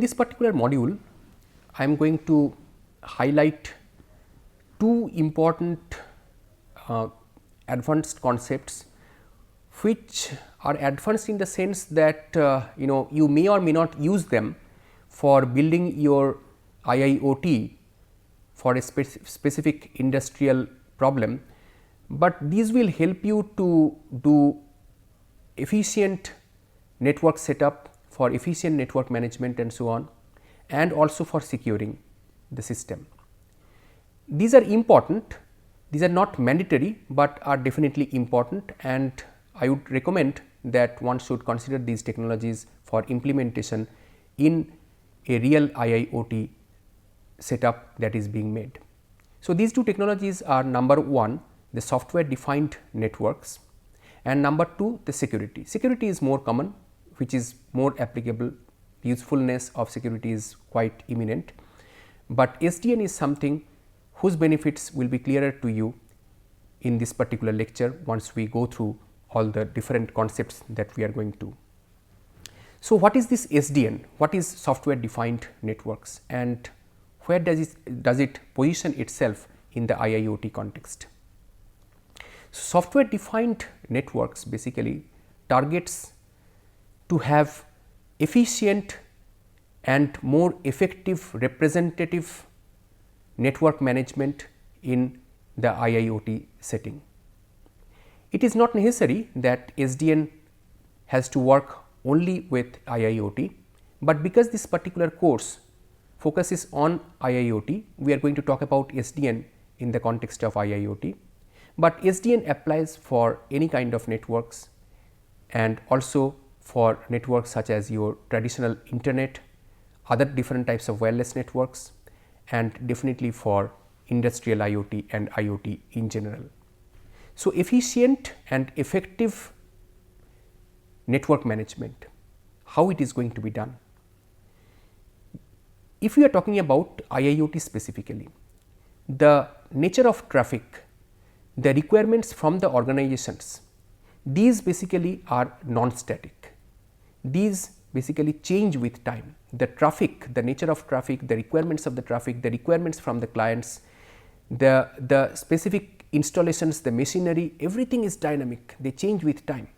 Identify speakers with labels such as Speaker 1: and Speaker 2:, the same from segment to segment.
Speaker 1: in this particular module, I am going to highlight two important advanced concepts, which are advanced in the sense that you may or may not use them for building your IIoT for a specific industrial problem, but these will help you to do efficient network setup, for efficient network management and so on, and also for securing the system. These are important, these are not mandatory, but are definitely important, and I would recommend that one should consider these technologies for implementation in a real IIoT setup that is being made. So, these two technologies are number one, the software defined networks, and number two, the security. Security is more common, which is more applicable, usefulness of security is quite imminent, but SDN is something whose benefits will be clearer to you in this particular lecture once we go through all the different concepts that we are going to. So, what is this SDN? What is software defined networks, and where does it position itself in the IIoT context? So, software defined networks basically targets to have efficient and more effective representative network management in the IIoT setting. It is not necessary that SDN has to work only with IIoT, but because this particular course focuses on IIoT, we are going to talk about SDN in the context of IIoT, but SDN applies for any kind of networks and also for networks such as your traditional internet, other different types of wireless networks, and definitely for industrial IoT and IoT in general. So, efficient and effective network management, how it is going to be done? If we are talking about IIoT specifically, the nature of traffic, the requirements from the organizations, these basically are non-static. These basically change with time. The traffic, the nature of traffic, the requirements of the traffic, the requirements from the clients, the specific installations, the machinery, everything is dynamic, they change with time.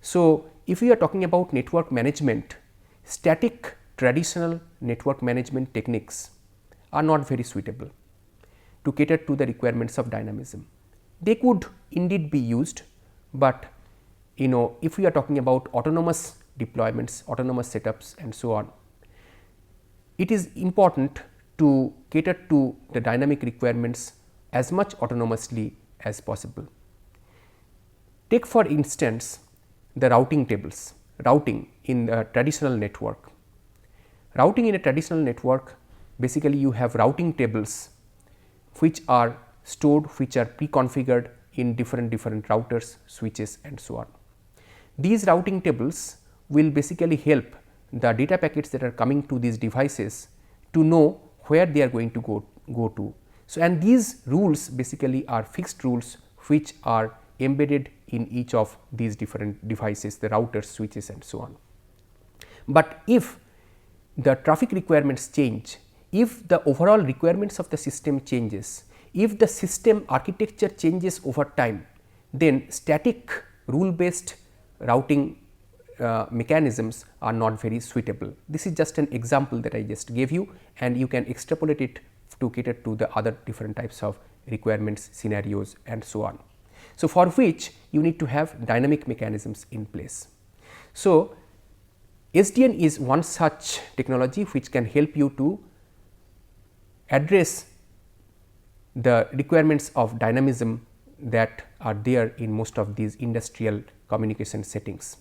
Speaker 1: So, if we are talking about network management, static traditional network management techniques are not very suitable to cater to the requirements of dynamism. They could indeed be used, but if we are talking about autonomous deployments, autonomous setups and so on, it is important to cater to the dynamic requirements as much autonomously as possible. Take for instance the routing tables, routing in a traditional network. Routing in a traditional network, basically you have routing tables which are stored, which are pre-configured in different routers, switches and so on. These routing tables will basically help the data packets that are coming to these devices to know where they are going to go to. So, and these rules basically are fixed rules which are embedded in each of these different devices, the routers, switches and so on. But if the traffic requirements change, if the overall requirements of the system changes, if the system architecture changes over time, then static rule based routing mechanisms are not very suitable. This is just an example that I just gave you, and you can extrapolate it to cater to the other different types of requirements, scenarios and so on. So, for which you need to have dynamic mechanisms in place. So, SDN is one such technology which can help you to address the requirements of dynamism that are there in most of these industrial communication settings.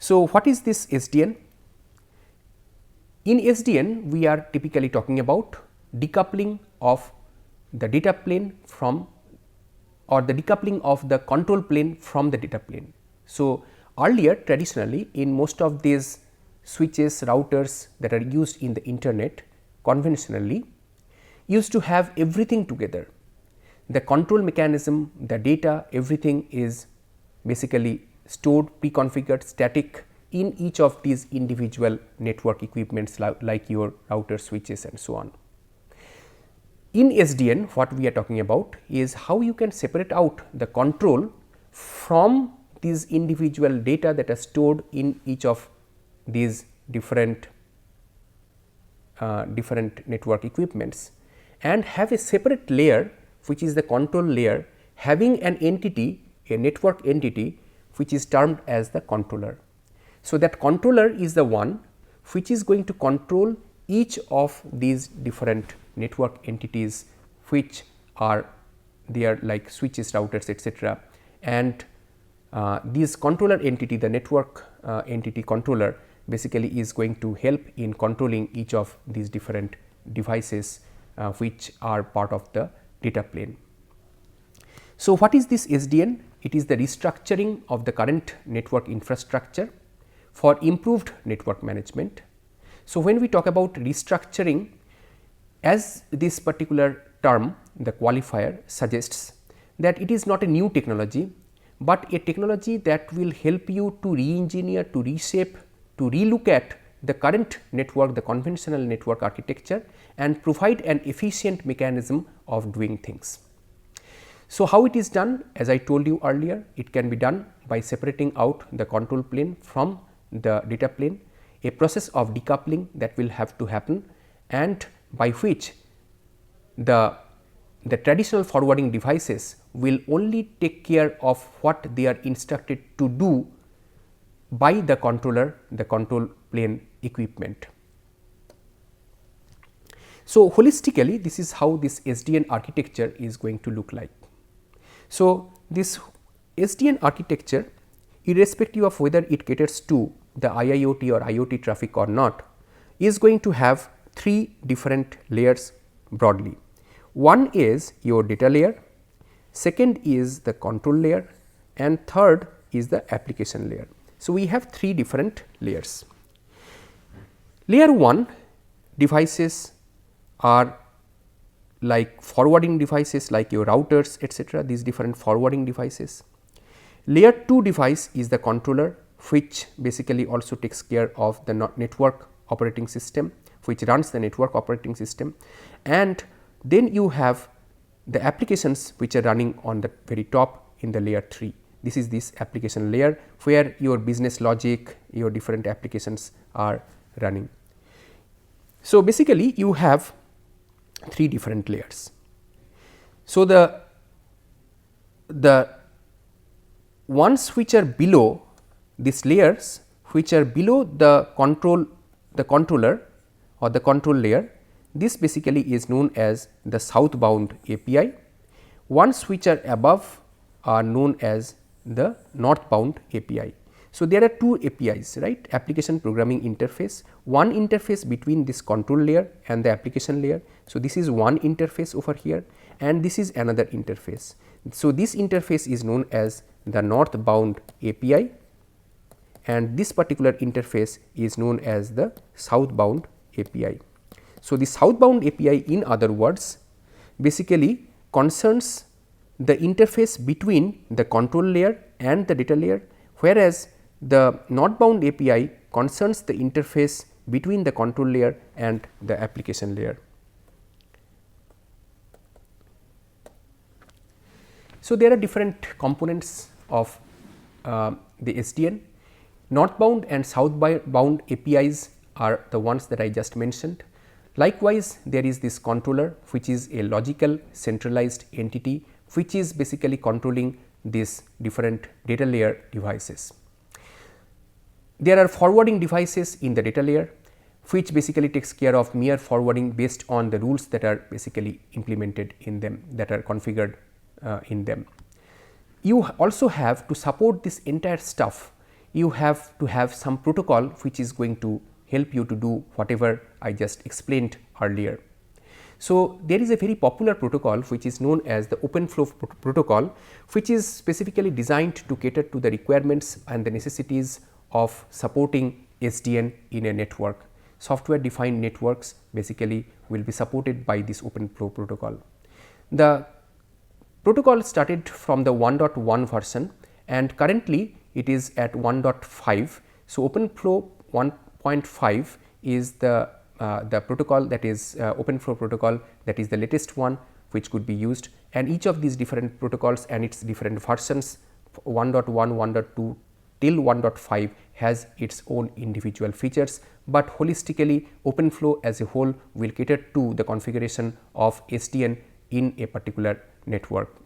Speaker 1: So, what is this SDN? In SDN, we are typically talking about decoupling of the data plane from, or the decoupling of the control plane from the data plane. So, earlier traditionally in most of these switches, routers that are used in the internet conventionally used to have everything together. The control mechanism, the data, everything is basically stored, pre-configured, static in each of these individual network equipments like your router, switches and so on. In SDN, what we are talking about is how you can separate out the control from these individual data that are stored in each of these different network equipments, and have a separate layer which is the control layer, having an entity, a network entity which is termed as the controller. So, that controller is the one which is going to control each of these different network entities which are there, like switches, routers, etc. And this controller entity, the network entity controller, basically is going to help in controlling each of these different devices which are part of the data plane. So, what is this SDN? It is the restructuring of the current network infrastructure for improved network management. So, when we talk about restructuring, as this particular term, the qualifier, suggests that it is not a new technology, but a technology that will help you to re-engineer, to reshape, to relook at the current network, the conventional network architecture, and provide an efficient mechanism of doing things. So, how it is done? As I told you earlier, it can be done by separating out the control plane from the data plane, a process of decoupling that will have to happen, and by which the traditional forwarding devices will only take care of what they are instructed to do by the controller, the control plane equipment. So, holistically, this is how this SDN architecture is going to look like. So, this SDN architecture, irrespective of whether it caters to the IIoT or IoT traffic or not, is going to have three different layers broadly. One is your data layer, second is the control layer, and third is the application layer. So, we have three different layers. Layer 1 devices are like forwarding devices like your routers, etc., these different forwarding devices. Layer 2 device is the controller, which basically also takes care of the network operating system, which runs the network operating system, and then you have the applications which are running on the very top in the layer 3. This is this application layer where your business logic, your different applications are running. So, basically you have three different layers. So, the ones which are below these layers, which are below the controller or the control layer, this basically is known as the southbound API. Ones which are above are known as the northbound API. So, there are two APIs, right, application programming interface, one interface between this control layer and the application layer. So, this is one interface over here and this is another interface. So, this interface is known as the northbound API and this particular interface is known as the southbound API. So, the southbound API, in other words, basically concerns the interface between the control layer and the data layer, whereas the northbound API concerns the interface between the control layer and the application layer. So, there are different components of the SDN. Northbound and southbound APIs are the ones that I just mentioned. Likewise, there is this controller, which is a logical centralized entity which is basically controlling these different data layer devices. There are forwarding devices in the data layer, which basically takes care of mere forwarding based on the rules that are basically implemented in them, that are configured in them. You also have to support this entire stuff, you have to have some protocol which is going to help you to do whatever I just explained earlier. So, there is a very popular protocol which is known as the open flow protocol, which is specifically designed to cater to the requirements and the necessities of supporting SDN in a network. Software defined networks basically will be supported by this open flow protocol. The protocol started from the 1.1 version and currently it is at 1.5. So, open flow 1.5 is the protocol that is open flow protocol, that is the latest one which could be used, and each of these different protocols and its different versions 1.1, 1.2 till 1.5 has its own individual features, but holistically open flow as a whole will cater to the configuration of SDN in a particular network.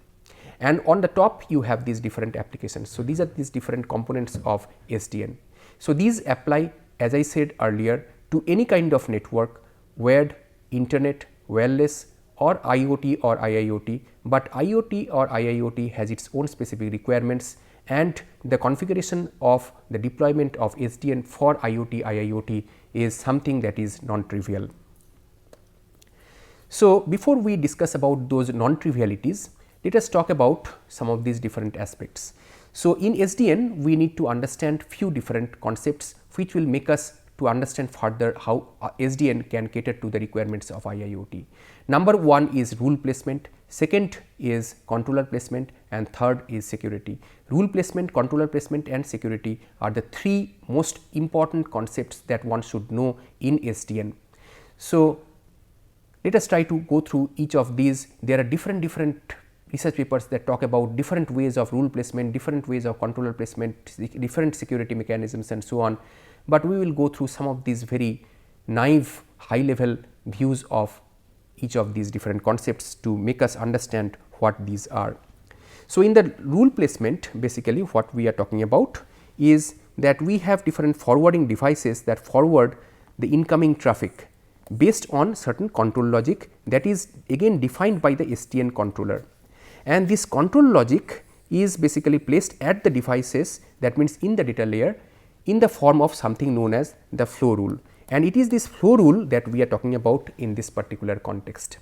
Speaker 1: And on the top you have these different applications. So, these are these different components of SDN. So, these apply, as I said earlier, to any kind of network, wired, internet, wireless or IoT or IIoT, but IoT or IIoT has its own specific requirements, and the configuration of the deployment of SDN for IoT IIoT is something that is non-trivial. So, before we discuss about those non-trivialities, let us talk about some of these different aspects. So, in SDN we need to understand few different concepts which will make us to understand further how SDN can cater to the requirements of IIoT. Number one is rule placement, second is controller placement, and third is security. Rule placement, controller placement and security are the three most important concepts that one should know in SDN. So, let us try to go through each of these. There are different research papers that talk about different ways of rule placement, different ways of controller placement, different security mechanisms and so on, but we will go through some of these very naive high level views of each of these different concepts to make us understand what these are. So, in the rule placement, basically what we are talking about is that we have different forwarding devices that forward the incoming traffic based on certain control logic that is again defined by the SDN controller, and this control logic is basically placed at the devices, that means in the data layer, in the form of something known as the flow rule, and it is this flow rule that we are talking about in this particular context.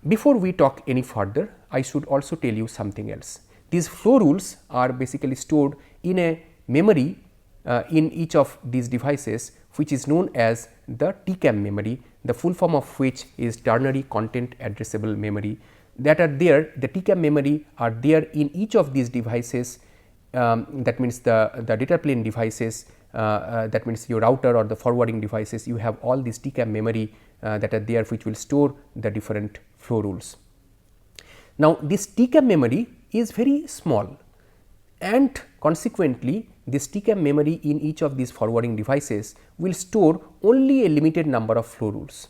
Speaker 1: Before we talk any further, I should also tell you something else. These flow rules are basically stored in a memory in each of these devices, which is known as the TCAM memory, the full form of which is ternary content addressable memory, that are there. The TCAM memory are there in each of these devices, that means the data plane devices, that means your router or the forwarding devices, you have all these TCAM memory that are there, which will store the different flow rules. Now, this TCAM memory is very small, and consequently this TCAM memory in each of these forwarding devices will store only a limited number of flow rules.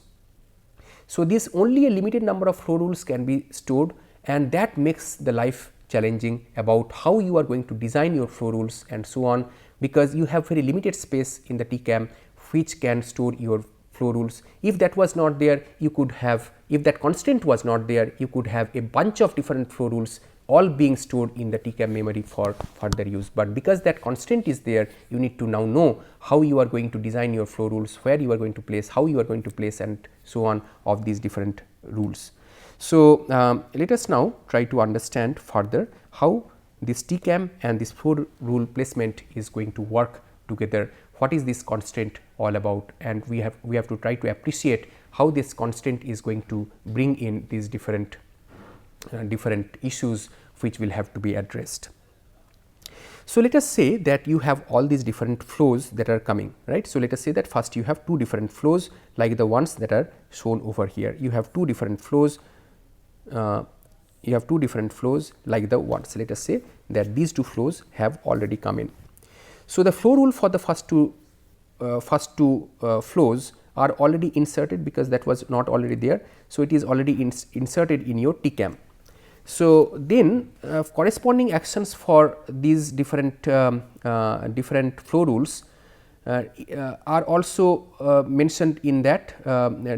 Speaker 1: So, this only a limited number of flow rules can be stored, and that makes the life challenging about how you are going to design your flow rules and so on, because you have very limited space in the TCAM which can store your flow rules. If that was not there, you could have, if that constraint was not there, you could have a bunch of different flow rules all being stored in the TCAM memory for further use, but because that constraint is there, you need to now know how you are going to design your flow rules, where you are going to place, how you are going to place and so on of these different rules. So, let us now try to understand further how this TCAM and this flow rule placement is going to work together. What is this constraint all about, and we have to try to appreciate how this constraint is going to bring in these different issues which will have to be addressed. So, let us say that you have all these different flows that are coming, right. So, let us say that first you have two different flows like the ones that are shown over here. You have two different flows. Like the ones, let us say that these two flows have already come in. So, the flow rule for the first two flows are already inserted because that was not already there. So, it is already inserted in your TCAM. So, then corresponding actions for these different flow rules are also mentioned in that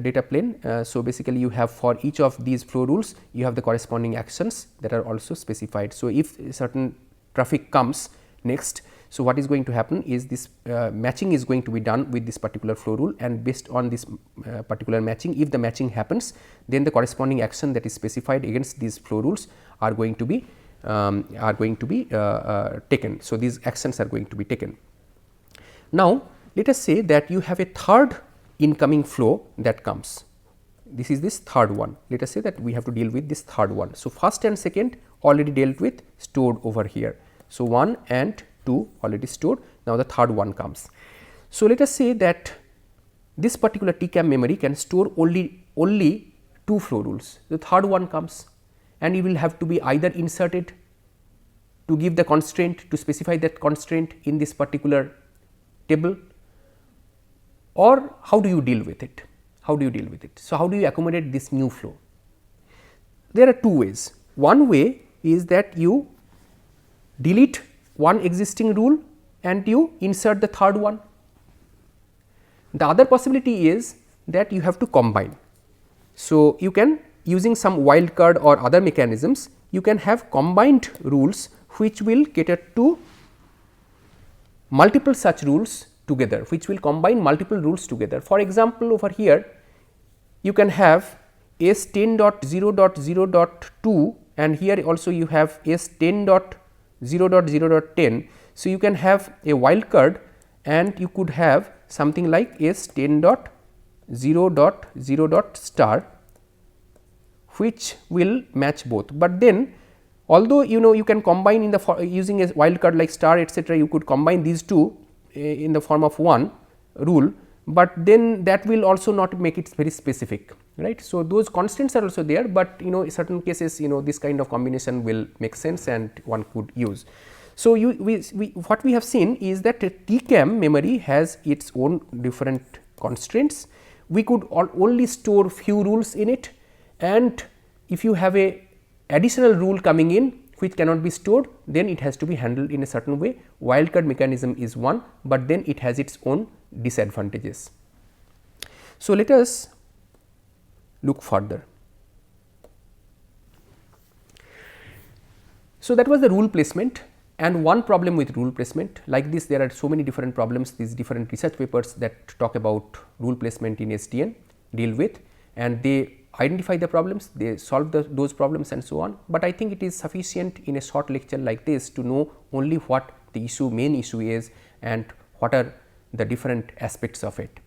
Speaker 1: data plane. So, basically you have for each of these flow rules, you have the corresponding actions that are also specified. So, if certain traffic comes next, so what is going to happen is this matching is going to be done with this particular flow rule, and based on this particular matching, if the matching happens, then the corresponding action that is specified against these flow rules are going to be taken. So, these actions are going to be taken. Now, let us say that you have a third incoming flow that comes. This is this third one. Let us say that we have to deal with this third one. So, first and second already dealt with, stored over here. So, 1 and 2. 2 already stored, now the third one comes. So, let us say that this particular TCAM memory can store only 2 flow rules, the third one comes and it will have to be either inserted to give the constraint, to specify that constraint in this particular table, or how do you deal with it? How do you deal with it? So, how do you accommodate this new flow? There are two ways. One way is that you delete one existing rule and you insert the third one. The other possibility is that you have to combine. So, you can, using some wildcard or other mechanisms, you can have combined rules which will cater to multiple such rules together, which will combine multiple rules together. For example, over here you can have S 10.0.0.2 and here also you have S 10.0.0.10. So, you can have a wildcard and you could have something like S 10.0.0. star which will match both, but then although you can combine in the using a wildcard like star etc., you could combine these two in the form of one rule, but then that will also not make it very specific, right. So, those constants are also there, but in certain cases this kind of combination will make sense and one could use. So, what we have seen is that a TCAM memory has its own different constraints. We could only store few rules in it, and if you have a additional rule coming in which cannot be stored, then it has to be handled in a certain way. Wildcard mechanism is one, but then it has its own disadvantages. So, let us look further. So, that was the rule placement, and one problem with rule placement, like this there are so many different problems, these different research papers that talk about rule placement in SDN deal with, and they identify the problems, they solve those problems and so on, but I think it is sufficient in a short lecture like this to know only what the main issue is and what are the different aspects of it.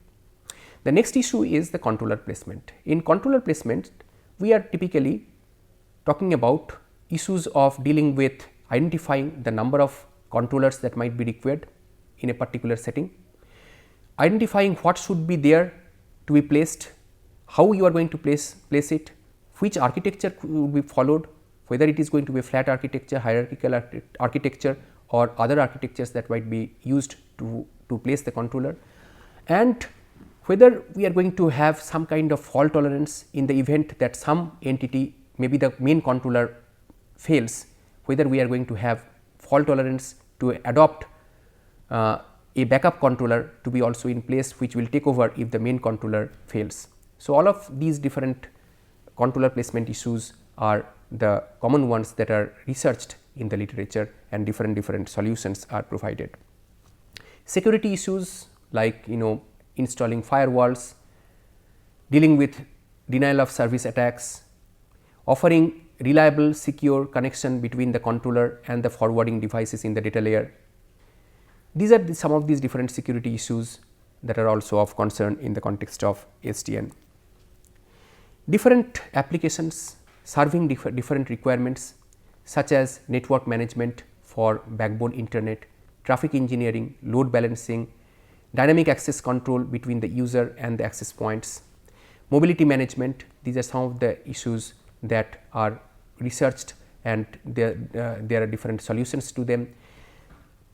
Speaker 1: The next issue is the controller placement. In controller placement, we are typically talking about issues of dealing with identifying the number of controllers that might be required in a particular setting, identifying what should be there to be placed, how you are going to place it, which architecture will be followed, whether it is going to be a flat architecture, hierarchical architecture or other architectures that might be used to place the controller, and whether we are going to have some kind of fault tolerance in the event that some entity, maybe the main controller fails, whether we are going to have fault tolerance to adopt a backup controller to be also in place which will take over if the main controller fails. So, all of these different controller placement issues are the common ones that are researched in the literature, and different solutions are provided. Security issues like installing firewalls, dealing with denial of service attacks, offering reliable secure connection between the controller and the forwarding devices in the data layer. These are some of these different security issues that are also of concern in the context of SDN. Different applications serving different requirements such as network management for backbone internet, traffic engineering, load balancing, dynamic access control between the user and the access points, mobility management. These are some of the issues that are researched, and there are different solutions to them.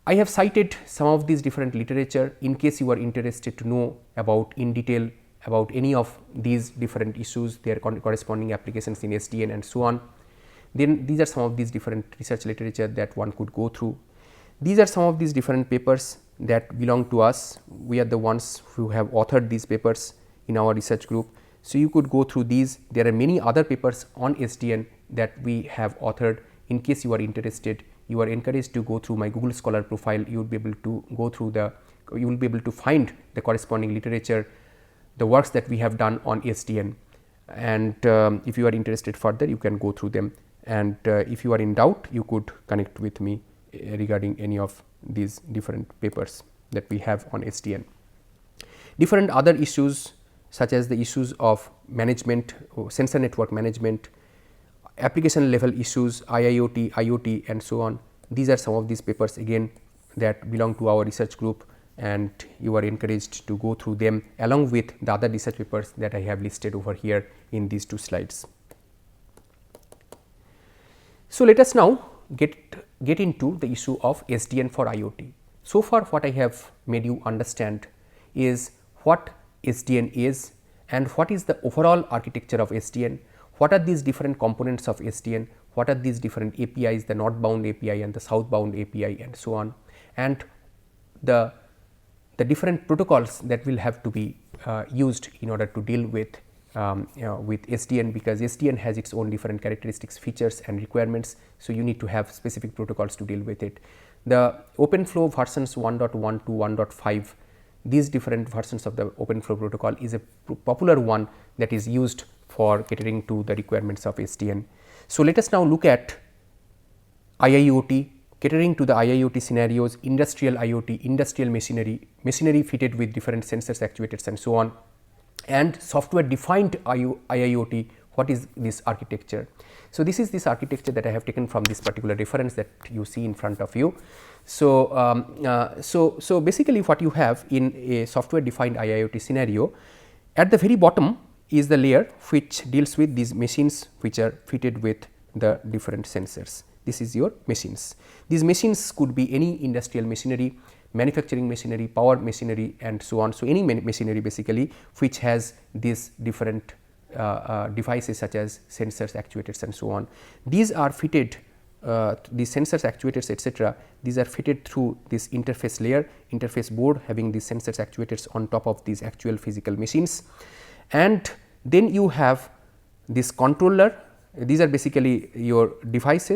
Speaker 1: I have cited some of these different literature in case you are interested to know about in detail about any of these different issues, their corresponding applications in SDN and so on. Then these are some of these different research literature that one could go through. These are some of these different papers that belong to us. We are the ones who have authored these papers in our research group. So, you could go through these. There are many other papers on SDN that we have authored. In case you are interested, you are encouraged to go through my Google Scholar profile. You will be able to go through you will be able to find the corresponding literature, the works that we have done on SDN, and if you are interested further, you can go through them, and if you are in doubt, you could connect with me regarding any of these different papers that we have on SDN. Different other issues such as the issues of management, sensor network management, application level issues, IIoT, IoT and so on. These are some of these papers again that belong to our research group, and you are encouraged to go through them along with the other research papers that I have listed over here in these 2 slides. So, let us now get into the issue of SDN for IoT. So far what I have made you understand is what SDN is and what is the overall architecture of SDN, what are these different components of SDN, what are these different APIs, the northbound API and the southbound API and so on, and the different protocols that will have to be used in order to deal with SDN, because SDN has its own different characteristics, features and requirements. So, you need to have specific protocols to deal with it. The OpenFlow versions 1.1 to 1.5, these different versions of the OpenFlow protocol is a popular one that is used for catering to the requirements of SDN. So, let us now look at IIoT, catering to the IIoT scenarios, industrial IoT, industrial machinery fitted with different sensors, actuators and so on, and software defined IIoT, what is this architecture. So, this is this architecture that I have taken from this particular reference that you see in front of you. So, so basically what you have in a software defined IIoT scenario, at the very bottom is the layer which deals with these machines which are fitted with the different sensors. This is your machines. These machines could be any industrial machinery, manufacturing machinery, power machinery and so on. So, any machinery basically which has these different devices such as sensors, actuators and so on. These are fitted, these sensors, actuators etc., these are fitted through this interface layer, interface board having these sensors, actuators on top of these actual physical machines. And then you have this controller, these are basically your device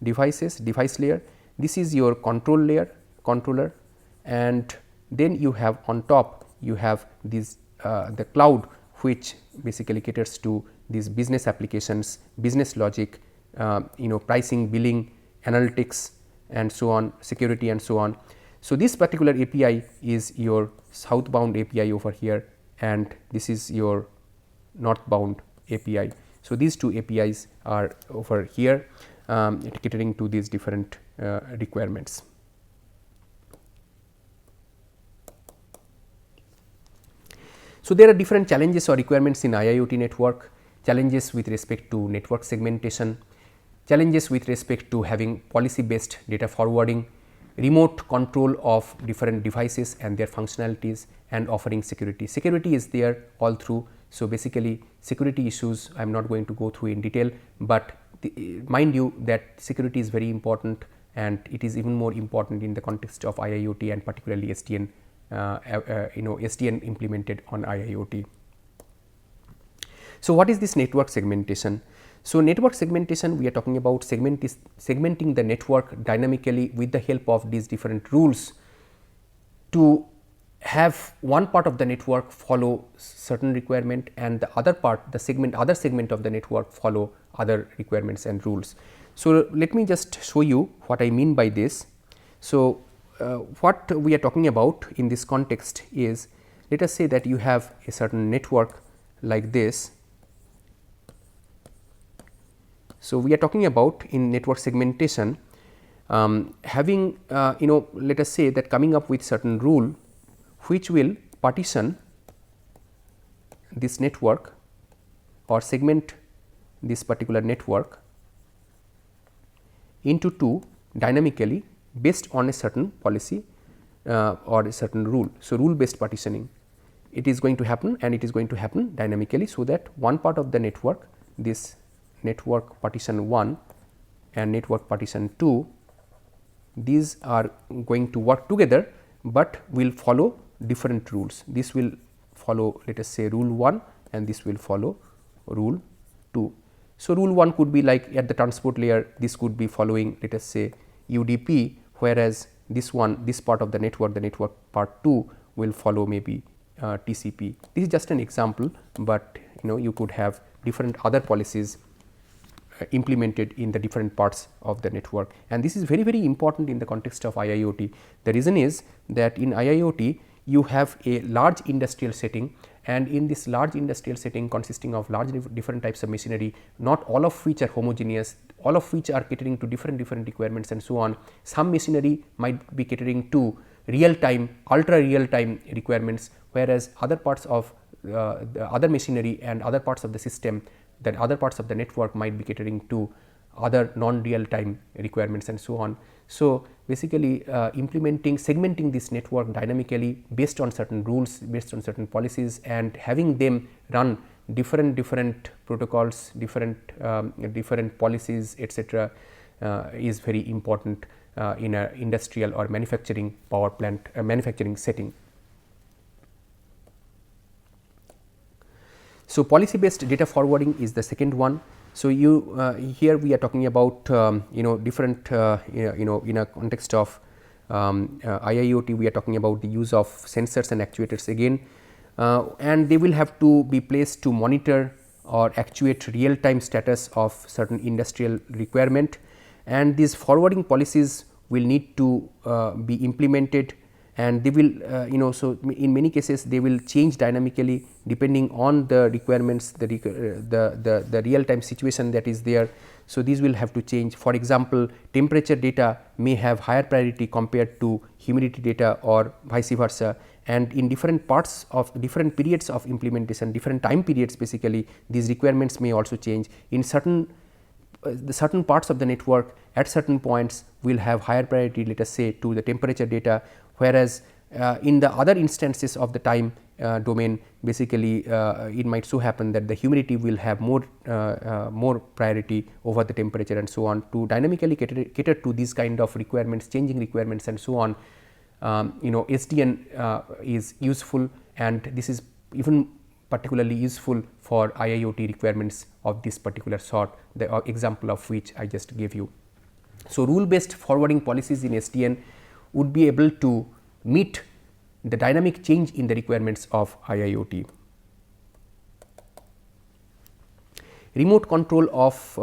Speaker 1: layer, this is your control layer, controller, and then you have on top you have this the cloud which basically caters to these business applications, business logic, pricing, billing, analytics and so on, security and so on. So, this particular API is your southbound API over here, and this is your northbound API. So, these 2 APIs are over here catering to these different requirements. So, there are different challenges or requirements in IIoT network, challenges with respect to network segmentation, challenges with respect to having policy based data forwarding, remote control of different devices and their functionalities, and offering security. Security is there all through. So, basically security issues I am not going to go through in detail, but mind you that security is very important, and it is even more important in the context of IIoT and particularly SDN, SDN implemented on IIoT. So, what is this network segmentation? So, network segmentation, we are talking about segmenting the network dynamically with the help of these different rules to have one part of the network follow certain requirement and the other part, the other segment of the network follow other requirements and rules. So, let me just show you what I mean by this. So, what we are talking about in this context is, let us say that you have a certain network like this. So, we are talking about in network segmentation having let us say that coming up with certain rule which will partition this network or segment this particular network into 2 dynamically based on a certain policy or a certain rule. So, rule based partitioning, it is going to happen, and it is going to happen dynamically. So, that one part of the network, this network partition 1 and network partition 2, these are going to work together, but will follow different rules. This will follow, let us say, rule 1 and this will follow rule 2. So, rule 1 could be like at the transport layer, this could be following, let us say, UDP, whereas this one, this part of the network part 2 will follow maybe TCP. This is just an example, but you could have different other policies implemented in the different parts of the network, and this is very, very important in the context of IIoT. The reason is that in IIoT you have a large industrial setting, and in this large industrial setting consisting of large different types of machinery, not all of which are homogeneous, all of which are catering to different requirements and so on. Some machinery might be catering to real time, ultra real time requirements, whereas other parts of the other machinery and other parts of the system, that other parts of the network might be catering to other non real time requirements and so on. So, basically segmenting this network dynamically based on certain rules, based on certain policies, and having them run different protocols, different policies, etc., is very important in a industrial or manufacturing power plant manufacturing setting. So, policy based data forwarding is the second one. So, here we are talking about different in a context of IIoT, we are talking about the use of sensors and actuators again, and they will have to be placed to monitor or actuate real time status of certain industrial requirement, and these forwarding policies will need to be implemented, and they will so in many cases they will change dynamically depending on the requirements, the real time situation that is there. So, these will have to change. For example, temperature data may have higher priority compared to humidity data or vice versa, and in different parts of different periods of implementation, different time periods, basically these requirements may also change. In certain parts of the network at certain points will have higher priority, let us say, to the temperature data, whereas in the other instances of the time domain, basically it might so happen that the humidity will have more priority over the temperature and so on. To dynamically cater to these kind of requirements, changing requirements and so on, SDN is useful, and this is even particularly useful for IIoT requirements of this particular sort, the example of which I just gave you. So, rule based forwarding policies in SDN would be able to meet the dynamic change in the requirements of IIoT. Remote control of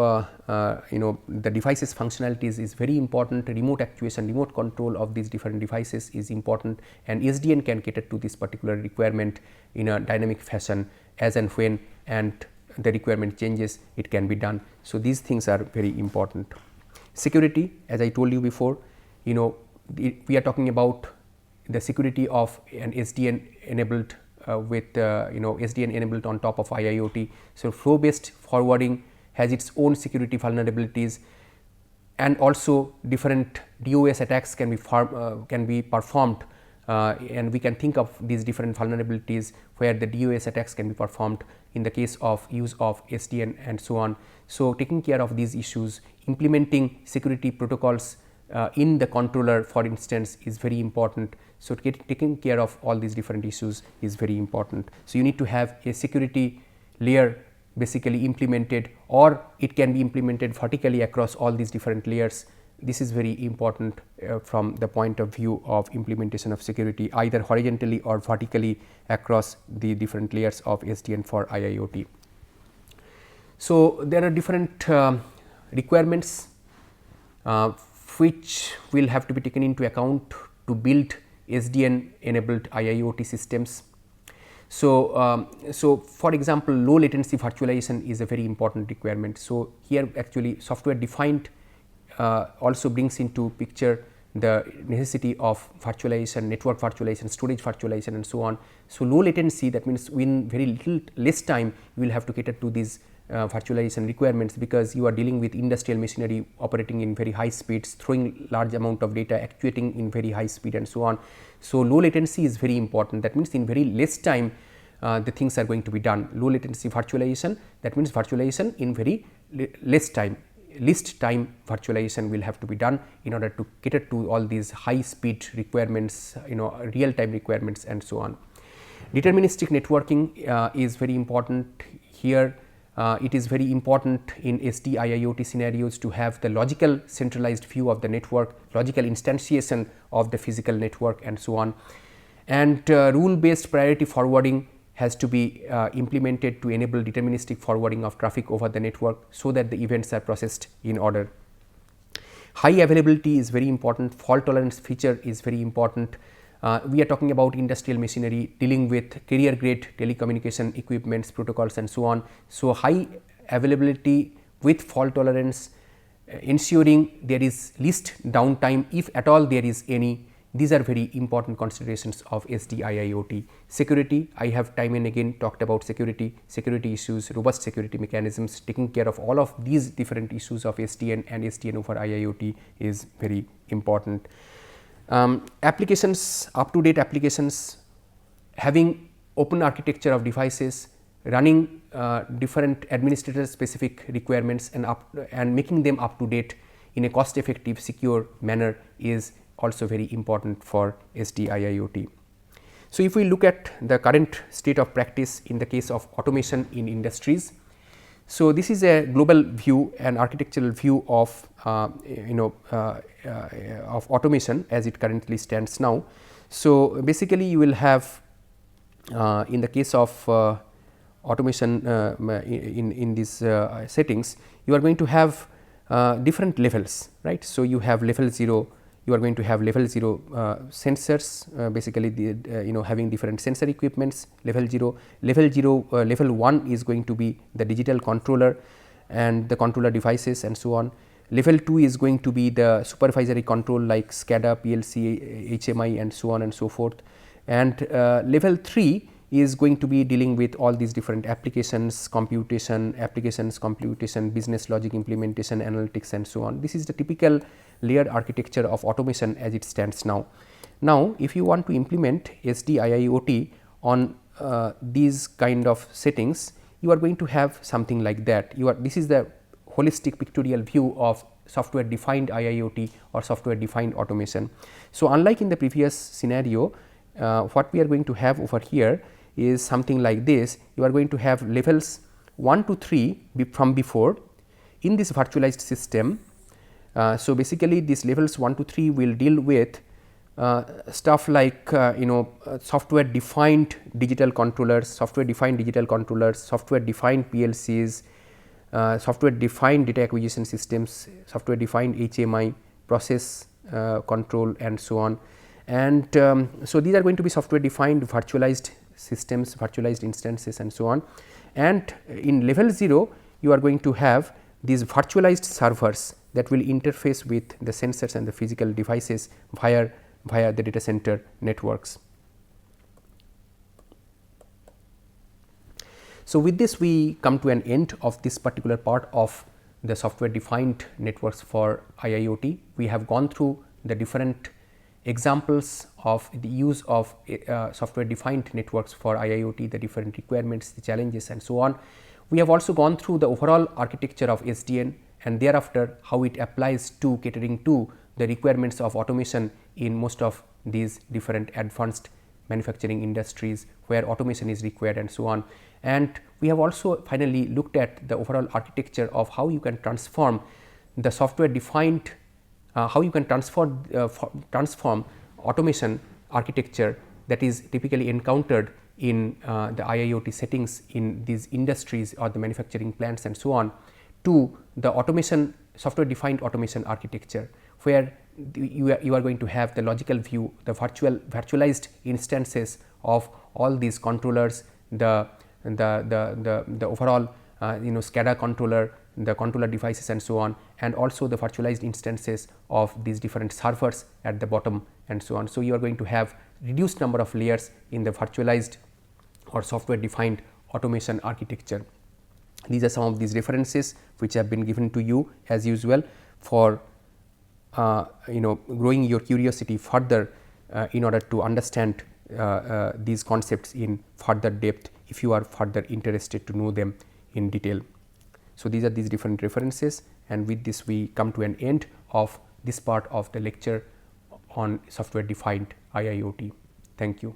Speaker 1: the devices functionalities is very important. Remote actuation, remote control of these different devices is important, and SDN can cater to this particular requirement in a dynamic fashion as and when and the requirement changes, it can be done. So, these things are very important. Security, as I told you before, we are talking about the security of an SDN enabled with SDN enabled on top of IIoT. So, flow based forwarding has its own security vulnerabilities, and also different DOS attacks can be performed, and we can think of these different vulnerabilities where the DOS attacks can be performed in the case of use of SDN and so on. So, taking care of these issues, implementing security protocols in the controller, for instance, is very important. So, taking care of all these different issues is very important. So, you need to have a security layer basically implemented, or it can be implemented vertically across all these different layers. This is very important from the point of view of implementation of security, either horizontally or vertically across the different layers of SDN for IIoT. So, there are different requirements which will have to be taken into account to build SDN enabled IIoT systems. So, for example, low latency virtualization is a very important requirement. So, here actually software defined also brings into picture the necessity of virtualization, network virtualization, storage virtualization and so on. So, low latency, that means in very little less time you will have to cater to these virtualization requirements, because you are dealing with industrial machinery operating in very high speeds, throwing large amount of data, actuating in very high speed and so on. So, low latency is very important, that means in very less time the things are going to be done. Low latency virtualization, that means virtualization in very less time, least time virtualization will have to be done in order to cater to all these high speed requirements, real time requirements and so on. Deterministic networking is very important here. It is very important in SD IIoT scenarios to have the logical centralized view of the network, logical instantiation of the physical network and so on. And rule based priority forwarding has to be implemented to enable deterministic forwarding of traffic over the network, so that the events are processed in order. High availability is very important, fault tolerance feature is very important. We are talking about industrial machinery dealing with carrier grade telecommunication equipments, protocols and so on. So, high availability with fault tolerance ensuring there is least downtime if at all there is any. These are very important considerations of SDIIoT. Security, I have time and again talked about security issues, robust security mechanisms, taking care of all of these different issues of SDN and SDN over IIoT is very important. Applications, up to date applications, having open architecture of devices, running different administrator specific requirements and making them up to date in a cost effective secure manner is also very important for SDIIoT. So, if we look at the current state of practice in the case of automation in industries. So, this is a global view and architectural view of of automation as it currently stands now. So, basically you will have in the case of automation in these settings, you are going to have different levels, right. So, you have level 0, you are going to have level 0 sensors, basically the having different sensor equipments. Level 1 is going to be the digital controller and the controller devices and so on. Level 2 is going to be the supervisory control like SCADA, PLC, HMI and so on and so forth. And level 3 is going to be dealing with all these different applications, computation, business logic implementation, analytics and so on. This is the typical layered architecture of automation as it stands now. Now, if you want to implement SDIIoT on these kind of settings, you are going to have something like that. This is the holistic pictorial view of software defined IIoT or software defined automation. So, unlike in the previous scenario, what we are going to have over here is something like this. You are going to have levels 1 to 3 from before in this virtualized system. So, basically these levels 1 to 3 will deal with stuff like software defined digital controllers, software defined PLCs, software defined data acquisition systems, software defined HMI, process control and so on. And so, these are going to be software defined virtualized systems, virtualized instances and so on. And in level 0, you are going to have these virtualized servers that will interface with the sensors and the physical devices via the data center networks. So, with this we come to an end of this particular part of the software defined networks for IIoT. We have gone through the different examples of the use of software defined networks for IIoT, the different requirements, the challenges and so on. We have also gone through the overall architecture of SDN and thereafter how it applies to catering to the requirements of automation in most of these different advanced manufacturing industries where automation is required and so on. And we have also finally looked at the overall architecture of how you can transform the software defined how you can transform automation architecture that is typically encountered in the IIoT settings in these industries or the manufacturing plants and so on, to the automation software defined automation architecture, where you are going to have the logical view, the virtualized instances of all these controllers, the overall SCADA controller, the controller devices and so on, and also the virtualized instances of these different servers at the bottom and so on. So, you are going to have reduced number of layers in the virtualized or software defined automation architecture. These are some of these references which have been given to you as usual for growing your curiosity further in order to understand these concepts in further depth if you are further interested to know them in detail. So, these are these different references, and with this we come to an end of this part of the lecture on software defined IIoT. Thank you.